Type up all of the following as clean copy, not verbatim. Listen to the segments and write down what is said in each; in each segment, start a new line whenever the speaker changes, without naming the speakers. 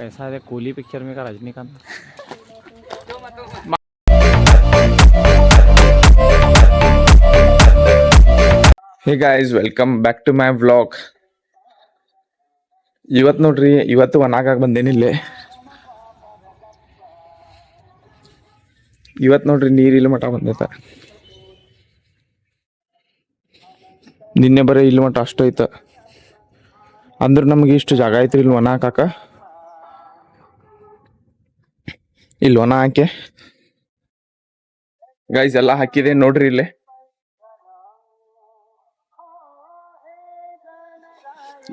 कैसा है coolie picture में का Rajinikanth.
Hey guys, welcome back to my vlog. ಇವತ್ತು ನೋಡ್ರಿ, ಇವತ್ತು ಒಣಗಾಗ ಬಂದೇನಿಲ್ಲೇ. ಇವತ್ತು ನೋಡ್ರಿ ನೀರು ಇಲ್ಲಿ ಮಠ ಬಂದೈತ. ನಿನ್ನೆ ಬರೀ ಇಲ್ಲಿ ಮಠ ಅಷ್ಟು ಐತ. ಅಂದ್ರೆ ನಮ್ಗೆ ಇಷ್ಟು ಜಾಗ ಐತ್ರಿ ಇಲ್ಲಿ ಒಣ ಹಾಕಾಕ. ಇಲ್ಲಿ ಒಣ ಹಾಕಿ ಗೈಸ್ ಎಲ್ಲ ಹಾಕಿದೆ ನೋಡ್ರಿ ಇಲ್ಲೇ.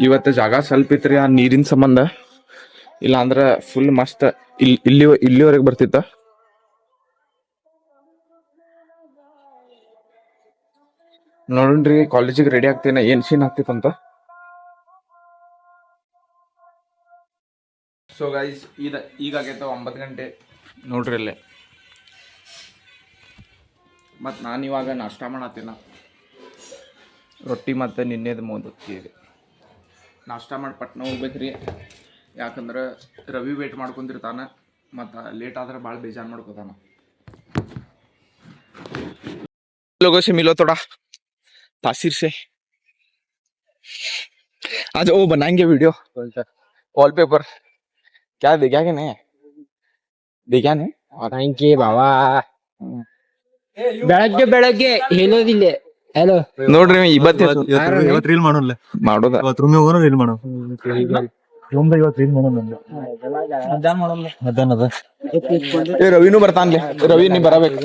ಇವತ್ತು ಜಾಗ ಸ್ವಲ್ಪ ಇತ್ರಿ ಆ ನೀರಿನ ಸಂಬಂಧ. ಇಲ್ಲ ಅಂದ್ರ ಫುಲ್ ಮಸ್ತ್ ಇಲ್ಲಿವರೆಗೆ ಬರ್ತಿತ್ತ. ನೋಡ್ರಿ ಕಾಲೇಜಿಗೆ ರೆಡಿ ಆಗ್ತೇನೆ, ಏನ್ ಸೀನ್ ಆಗ್ತಿತ್ತಂತ. ಸೊ ಗೈಸ್, ಈಗ ಆಗೈತ 9 ಗಂಟೆ ನೋಡ್ರಿ ಅಲ್ಲೇ. ಮತ್ತು ನಾನು ಇವಾಗ ನಾಷ್ಟ ಮಾಡತ್ತೀನ. ರೊಟ್ಟಿ ಮತ್ತು ನಿನ್ನೆದು ಮೋದಕ್ಕಿ ಇದೆ. ನಾಷ್ಟ ಮಾಡಿ ಪಟ್ನ ಹೋಗ್ಬೇಕ್ರಿ. ಯಾಕಂದ್ರೆ ರವಿ ವೇಟ್ ಮಾಡ್ಕೊಂಡಿರ್ತಾನೆ, ಮತ್ತು ಲೇಟ್ ಆದ್ರೆ ಭಾಳ ಬೇಜಾರು ಮಾಡ್ಕೋತಾನ. लोगों से मिलो थोड़ा तासीर से. आज वो बनाएंगे वीडियो वॉलपेपर. क्या देखा कि नहीं? देखा नहीं?
ಥ್ಯಾಂಕ್ ಯು ಬಾವಾ. ಬೆಳಗ್ಗೆ ಬೆಳಗ್ಗೆ ಹೇಳೋದಿಲ್ಲ. ಹಲೋ
ನೋಡ್ರಿ ಇವತ್ತು
ರೀಲ್ ಮಾಡೋಲ್ಲ,
ಮಾಡೋದ
ಇವತ್ತು ರೂಮಿಗೆ ಹೋಗೋಣ ರೀಲ್ ಮಾಡೋ ರೂಮ್ದಾಗ ಇವತ್ತು ರೀಲ್ ಮಾಡೋಣ. ಮಧ್ಯಾಹ್ನ ಅದ
ರವಿನೂ ಬರ್ತಾನ್ಲೆ. ರವಿ ನೀ ಬರಬೇಕು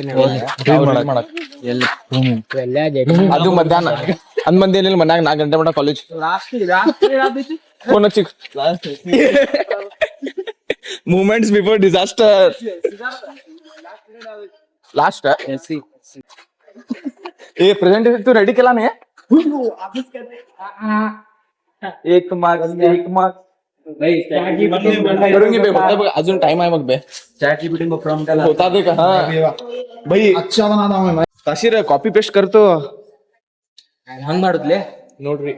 ಅದು ಮಧ್ಯಾಹ್ನ. ಅಂದ್ ಮಂದಿ ಏನಿಲ್ಲ, ಮನ್ಯಾಗ 4 ಗಂಟೆ ಮಟ ಕಾಲೇಜ್. ಫೋನ್ ಹಚ್ಚಿ ಮೂಮೆಂಟ್ಸ್ ಬಿಫೋರ್ ಡಿಸಾಸ್ಟರ್. लास्ट है ये प्रेजेंटेशन तू रेडी केला नाही? एक मार्क्स करूंगी बे. बघ अजून टाइम आहे मग बे.
चॅट जीपीटी फ्रॉम त्याला
होता दे का? हाँ भाई अच्छा बना मैं तासीर कॉपी पेस्ट करतो.
ಹಂಗ್ ಮಾಡುದ್ಲೆ
ನೋಡ್ರಿ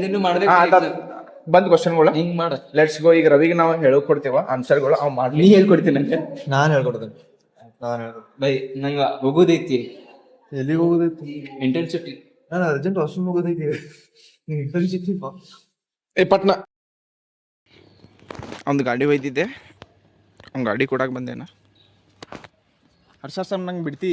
ನೀನು ಮಾಡ್ಬೇಕು.
ಬಂದ್ ಕ್ವಶನ್ಗಳು
ಹಿಂಗ್ ಮಾಡ.
Let's go. ಈಗ ರವಿಗೆ ನಾವು ಹೇಳೋಕ್ ಕೊಡ್ತೇವ ಆನ್ಸರ್ಗಳು. ಅವ್ ಮಾಡ್ಲಿ.
ನೀ ಹೇಳ್ಕೊಡ್ತೀನಿ ನಂಗೆ.
ನಾನು ಹೇಳ್ಕೊಡ್ತೇನೆ.
ಬೈ ನಂಗ ಹೋಗೋದೈತಿ.
ಎಲ್ಲಿಗೆ ಹೋಗೋದೈತಿ?
ಇಂಟರ್ನ್ಶಿಪ್.
ನಾನು ಅರ್ಜೆಂಟ್ ವಾಶ್ರೂಮ್ ಹೋಗೋದೈತಿ. ನೀನು ಇಂಟರ್ನ್ಶಿಪ್
ಏ ಪಟ್ನ ಅವ್ನ ಗಾಡಿ ಒಯ್ದಿದ್ದೆ, ಅವ್ನ ಗಾಡಿ ಕೊಡಾಕ್ ಬಂದೇನ. ಹರ್ಷ ಸರ್ ನಂಗೆ ಬಿಡ್ತಿ?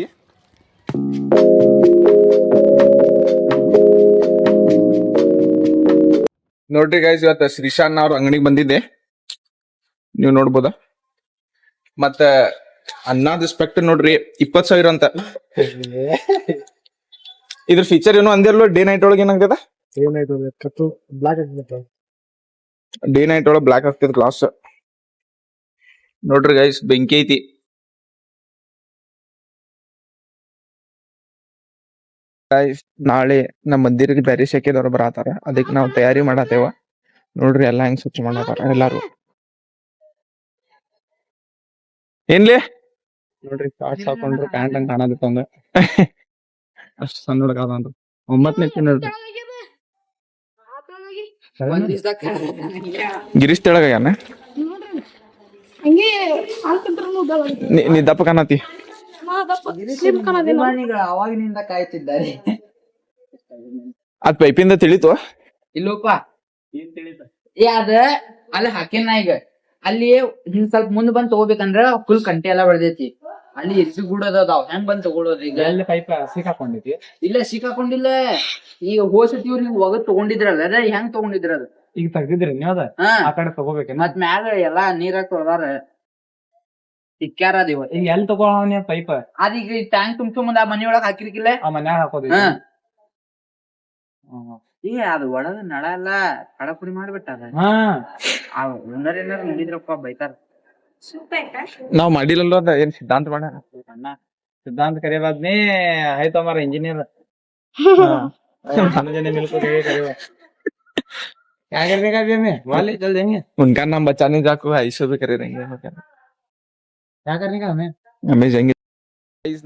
ನೋಡ್ರಿ ಗೈಸ್, ಇವತ್ತು ಶ್ರೀಶಾನ್ ಅವ್ರ ಅಂಗಡಿಗೆ ಬಂದಿದ್ದೆ, ನೀವು ನೋಡ್ಬೋದ. ಮತ್ತ ಅನ್ನದ ಸ್ಪೆಕ್ಟ್ ನೋಡ್ರಿ 20,000 ಅಂತ. ಇದ್ರ ಫೀಚರ್ ಏನು ಅಂದಿರ್ಲೋ, ಡೇ ನೈಟ್ ಒಳಗೆ ಏನಾಗ್ತದ? ಡೇ ನೈಟ್ ಒಳಗೆ ಬ್ಲಾಕ್ ಆಗ್ತದ ಗ್ಲಾಸ್. ನೋಡ್ರಿ ಗೈಸ್, ಬೆಂಕಿ ಐತಿ. ಗೈಸ್, ನಾಳೆ ನಮ್ಮ ಮಂದಿರಕ್ಕೆ ಬೇರೆ ಶೆಕೆದವ್ರು ಬರತಾರ, ಅದಕ್ಕೆ ನಾವು ತಯಾರಿ ಮಾಡತ್ತೇವ. ನೋಡ್ರಿ ಎಲ್ಲಾ ಹೆಂಗ್ ಸ್ವಚ್ಛ ಮಾಡತಾರ ಎಲ್ಲಾರು. ಏನ್ಲಿ
ನೋಡ್ರಿ ಶಾರ್ಟ್ಸ್ ಹಾಕೊಂಡ್ರು ಪ್ಯಾಂಟ್ ಹಂಗ ಕಾಣದಿತ್ತಂಗ. ಅಷ್ಟು ಸಣ್ಣ ಹುಡುಗ ಅದ. 9ನೇ ನೋಡ್ರಿ
ಗಿರೀಶ್ ತೆಳಗಾನ. ನೀ ದಪ್ಪ ಕಾಣತಿ.
ಅವಾಗಿನಿಂದ ಕಾಯ್ತಿದ್ದಾರೆ.
ಅದ್ ಪೈಪಿಂದ ತಿಳಿತು.
ಇಲ್ಲೋಪ ಏ ಅದ ಅಲ್ಲಿ ಹಾಕೇನ. ಈಗ ಅಲ್ಲಿ ಹಿಂಗ್ ಸ್ವಲ್ಪ ಮುಂದ್ ಬಂದ್ ತಗೋಬೇಕಂದ್ರ ಫುಲ್ ಕಂಟಿ ಎಲ್ಲಾ ಬೆಳ್ದೈತಿ. ಅಲ್ಲಿ ಎಸಿ ಗೂಡದ ಅದಾವ. ಹೆಂಗ್ ಬಂದ್ ತಗೊಳೋದು? ಈಗ
ಎಲ್ಲಿ ಪೈಪ್ ಸಿಕ್ಕಾಕೊಂಡೈತಿ.
ಇಲ್ಲ ಸಿಕ್ಕಾಕೊಂಡಿಲ್ಲ. ಈಗ ಹೋಸತಿ ಇವ್ರು ನೀವು ಒಗದ್ ತಗೊಂಡಿದ್ರಲ್ಲ, ಅದ ಹೆಂಗ್ ತಗೊಂಡಿದ್ರ ಅದು?
ಈಗ ತೆಗ್ದಿದ್ರಿ ನೀವು ಅದ
ಹಾ,
ಆ ಕಡೆ ತಗೋಬೇಕೇನ?
ಮತ್ ಮ್ಯಾಗ ಎಲ್ಲಾ ನೀರಾಗ ತೊಳ್ದಾರ ಇಕ್ಕ್ಯಾರ ಅದ. ಇವ
ಈಗ ಎಲ್ಲಿ ತಗೋಣ ಪೈಪ್?
ಅದೀಗ ಟ್ಯಾಂಕ್ ತುಂಬ್ಸೋ ಮುಂದ ಆ ಮನಿಯೊಳಗ ಹಾಕಿರ್ಕಿಲ್ಲ.
ಆ ಮನ್ಯಾಗ ಹಾಕೋದಿ.
ಹಾ, ಏ ಅದು ಒಳಗ ನಳ ಎಲ್ಲಾ ಕಡಪುಡಿ ಮಾಡ್ಬಿಟ್ಟಾರ. ಆ ಓನರ್ ಏನಾರ ನೋಡಿದ್ರಪ್ಪ ಬೈತಾರ.
ನಾವ್ ಮಾಡಿಲ್ಲಲ್ಲ, ಅದ ಏನ್ ಸಿದ್ಧಾಂತ ಮಾಡ.
ಅಣ್ಣ सिद्धांत करे बाद में है तो हमारा इंजीनियर जने मिलकर करेगा. क्या करने का भी हमें वाले चल देंगे.
उनका नाम बचाने जाको ऐसे भी करे रहेंगे.
क्या करने का हमें
हमें जाएंगे.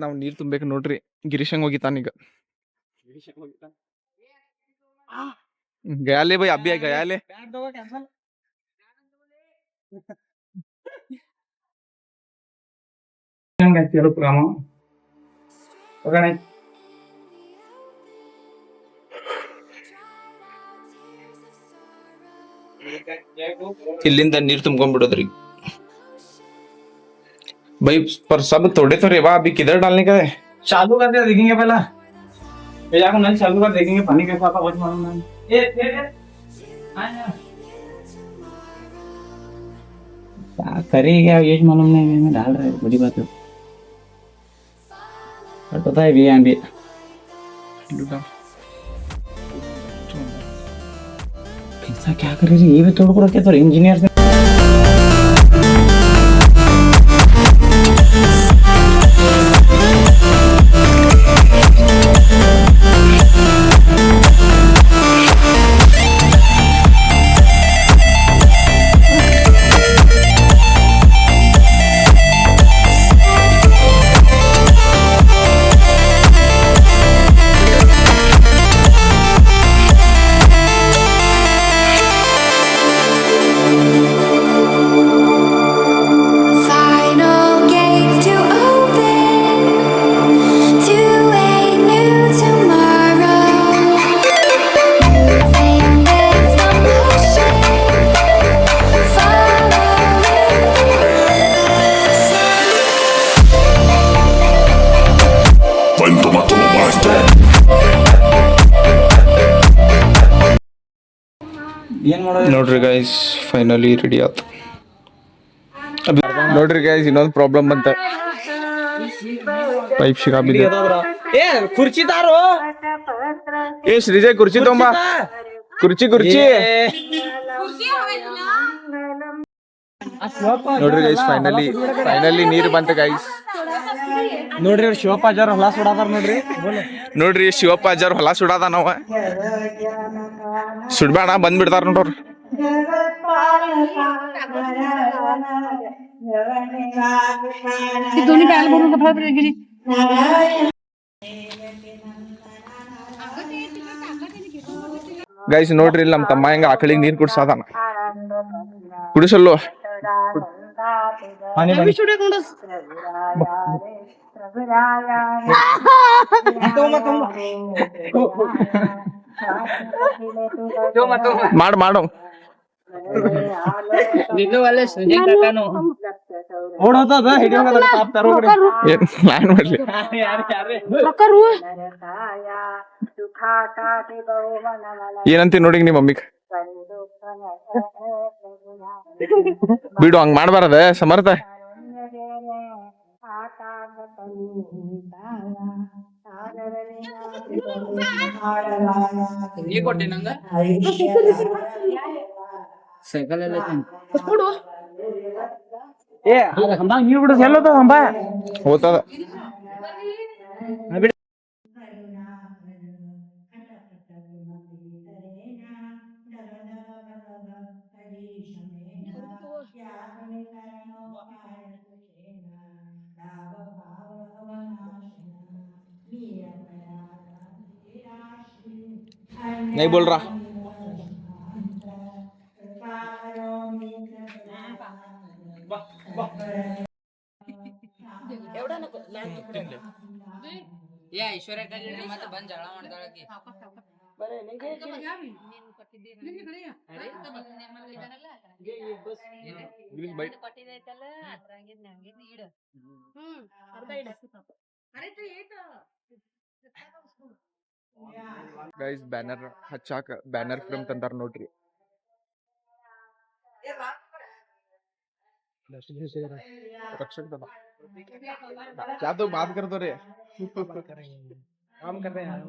ನಾವು ನೀರ್ ತುಂಬಬೇಕು ನೋಡ್ರಿ. ಗಿರೀಶಂಗ್ ಹೋಗಿತಾನೀಗ. गयाले भाई, अभी गयाले
ಹೆಂಗೈತಿ ಹೇಳು ಪ್ರೋಗ್ರಾಮ ಹೋಗೋಣ.
ಇಲ್ಲಿಂದ ನೀರ್ ತುಂಬ್ಕೊಂಡ್ಬಿಡೋದ್ರಿ. भाई पर सब थोड़े थोड़े वाह अभी किधर डालने का है?
चालू करके देखेंगे पहला, भैया को नल चालू कर देखेंगे पानी कैसा आता कुछ मालूम नहीं. क्या करेगा ये मालूम नहीं, मैं डाल रहा है बड़ी बात है. और पता है भी यहाँ भी ऐसा क्या कर रही है ये भी तोड़ को रखे तो इंजीनियर से.
ನೋಡ್ರಿ ಗೈಸ್ ಫೈನಲಿ ರೆಡಿ ಆಯ್ತು. ನೋಡ್ರಿ ಗೈಸ್ ಇನ್ನೊಂದು ಪ್ರಾಬ್ಲಮ್ ಬಂತ, ಪೈಪ್ ಸಿಗಾಬಿದ್ದೆ.
ಕುರ್ಚಿ ತಾರೋ
ಏ ಶ್ರೀಜಯ್ ಕುರ್ಚಿ ತೊಂಬ, ಕುರ್ಚಿ ನೋಡ್ರಿ ಗೈಸ್ ಫೈನಲಿ ನೀರ್ ಬಂತ ಗೈಸ್.
ನೋಡ್ರಿ ಶಿವಪ್ಪ ಅಜ್ಜಾರ್ ಹೊಲ ಸುಡಾದಾರ
ನೋಡ್ರಿ ಶಿವಪ್ಪ ಅಜ್ಜಾರ್ ಹೊಲ ಸುಡಾದ ನಾವ ಸುಡ್ಬೇಡ ಬಂದ್ಬಿಡ್ತಾರ ನೋಡ್ರಿ. ಗೈಸ್ ನೋಡ್ರಿ ಇಲ್ಲಿ ನಮ್ ತಮ್ಮ ಹೆಂಗ ಆಕಳಿಗೆ ನೀರ್ ಕುಡ್ಸಾದಾನ, ಕುಡಿಸಲ್ಲು ಮಾಡು ಮಾಡ್ಲಿ. ಏನಂತ ನೋಡಿ ನಿಮ್ಮ ಮಮ್ಮಿಗ್ ಬಿಡು, ಹಂಗ್ ಮಾಡ್ಬಾರದ ಸಮರ್ಥ.
ಸೈಕಲ್ ಎಲ್ಲ
ನೀವು ಬಿಡು ಎಲ್ಲೋದ ಹಂಬ
ಹೋತದ. नहीं बोल रहा.
ಐಶ್ವರ್ಯ ಮತ್ತೆ ಬಂದ್ ಜಗಳ ಮಾಡ್ತಾಳಕಿ.
ಗೈಸ್ ಬ್ಯಾನರ್ ಹಚ್ಚಾಕ ಬ್ಯಾನರ್ ಫ್ರೇಮ್ ತಂದಾರ ನೋಡ್ರಿ. रक्षक दादा क्या तो बात कर दो रे काम कर रहे हैं.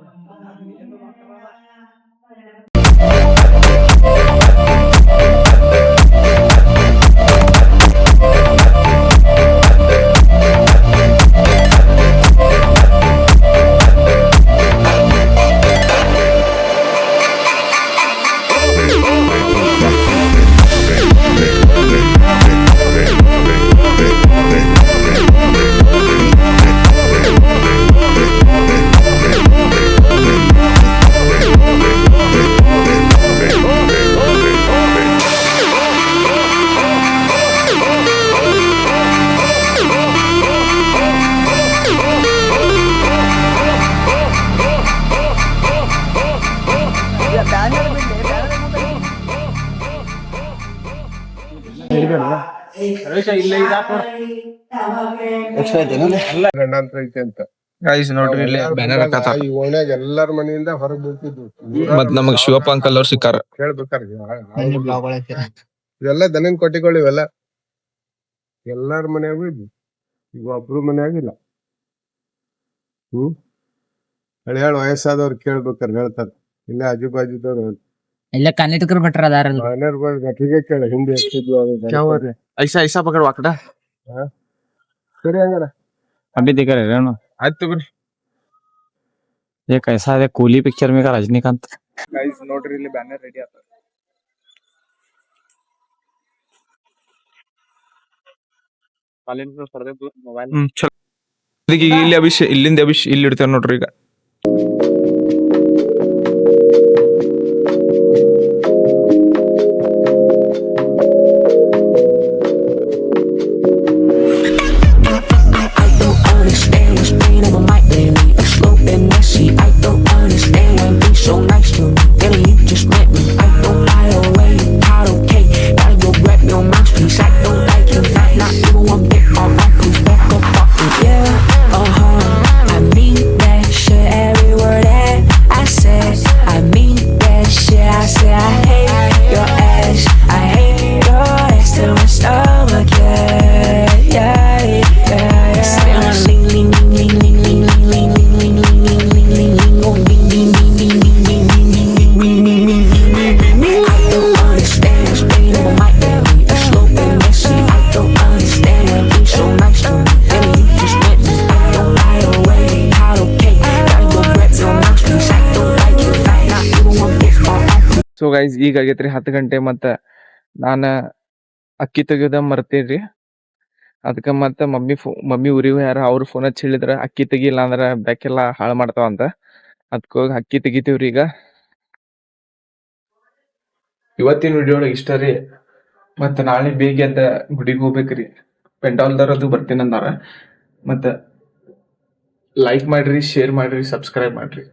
ಗೈಸ್ ನೋಡ್ರಿ ಇಲ್ಲಿ ಬ್ಯಾನರ್ ಹಾಕತ್ತಾರ.
ಈ ಓಣ್ಯಾಗ ಎಲ್ಲಾರ ಮನೆಯಿಂದ ಹೊರಗ್ ಬೀಳ್ತಿದ್ವು.
ಮತ್ ನಮಗ್ ಶಿವಪ್ಪ ಅಂಕಲ್ ಅವ್ರು ಸಿಕ್ಕಾರ.
ಕೇಳ್ಬೇಕಾರೆ ಇವೆಲ್ಲ ದನಿನ್ ಕೊಟ್ಟಿಗಳು ಇವೆಲ್ಲ ಎಲ್ಲಾರ ಮನ್ಯಾಗೂ ಇದ್ವು. ಈಗ ಒಬ್ರು ಮನ್ಯಾಗಿಲ್ಲ. ಹಳೆ ವಯಸ್ಸಾದವ್ರು ಕೇಳ್ಬೇಕಾರೆ ಹೇಳ್ತಾರ. ಇಲ್ಲ ಆಜು ಬಾಜುದವ್ರು
ಇಲ್ಲ ಕರ್ನಾಟಕರು ಭಟ್ರ ಅದಾರಲ್ಲ
ಗಟ್ಟಿಗೆ ಕೇಳ ಹಿಂದೆ ಎಷ್ಟಿದ್ವು
ಐಸಾ ಐಸಾ ಪಕಡ್ ವಾಕಡ.
ಸರಿ ಹಂಗಾರ
अभी देख रहे हैं ना
ಆಯ್ತು ತಗೋರಿ.
ये कैसा है कूली पिक्चर में का रजनीकांत
ಗೈಸ್ ನೋಡ್ರಿ ಇಲ್ಲಿ ಬ್ಯಾನರ್ ರೆಡಿ ಆತ. ಚಲೋ. ಇದಕ್ಕೆ ಈಗ ಇಲ್ಲಿ ಇಲ್ಲಿಂದ ಇಲ್ಲಿ ಇಡ್ತೇವೆ ನೋಡ್ರಿ ಈಗ. ಸೊ ಗೈಸ್ ಈಗ ಆಗೈತ್ರಿ 10 ಗಂಟೆ. ಮತ್ತ ನಾನ ಅಕ್ಕಿ ತೆಗಿಯೋದ ಮರ್ತೇನ್ರಿ. ಅದಕ್ಕ ಮತ್ತ ಮಮ್ಮಿ ಊರಿಗೆ ಹೋಗ್ಯಾರ. ಅವ್ರ ಫೋನ್ ಹಚ್ಚಿ ಹೇಳಿದ್ರ ಅಕ್ಕಿ ತೆಗಿಲ್ಲ ಅಂದ್ರ ಬೆಕ್ಕೆಲ್ಲಾ ಹಾಳು ಮಾಡ್ತಾವ ಅಂತ. ಅದಕ್ಕ ಹೋಗಿ ಅಕ್ಕಿ ತೆಗಿತೀವ್ರಿ ಈಗ. ಇವತ್ತಿನ ವಿಡಿಯೋ ಇಷ್ಟ ರೀ. ಮತ್ತ ನಾಳೆ ಬೇಗ ಎದ್ದ ಗುಡಿಗೆ ಹೋಗ್ಬೇಕ್ರಿ. ಪೆಂಡಾಲ್ದವ್ರದು ಬರ್ತೀನಿ ಅಂದಾರ. ಮತ್ತ ಲೈಕ್ ಮಾಡ್ರಿ, ಶೇರ್ ಮಾಡ್ರಿ, ಸಬ್ಸ್ಕ್ರೈಬ್ ಮಾಡ್ರಿ.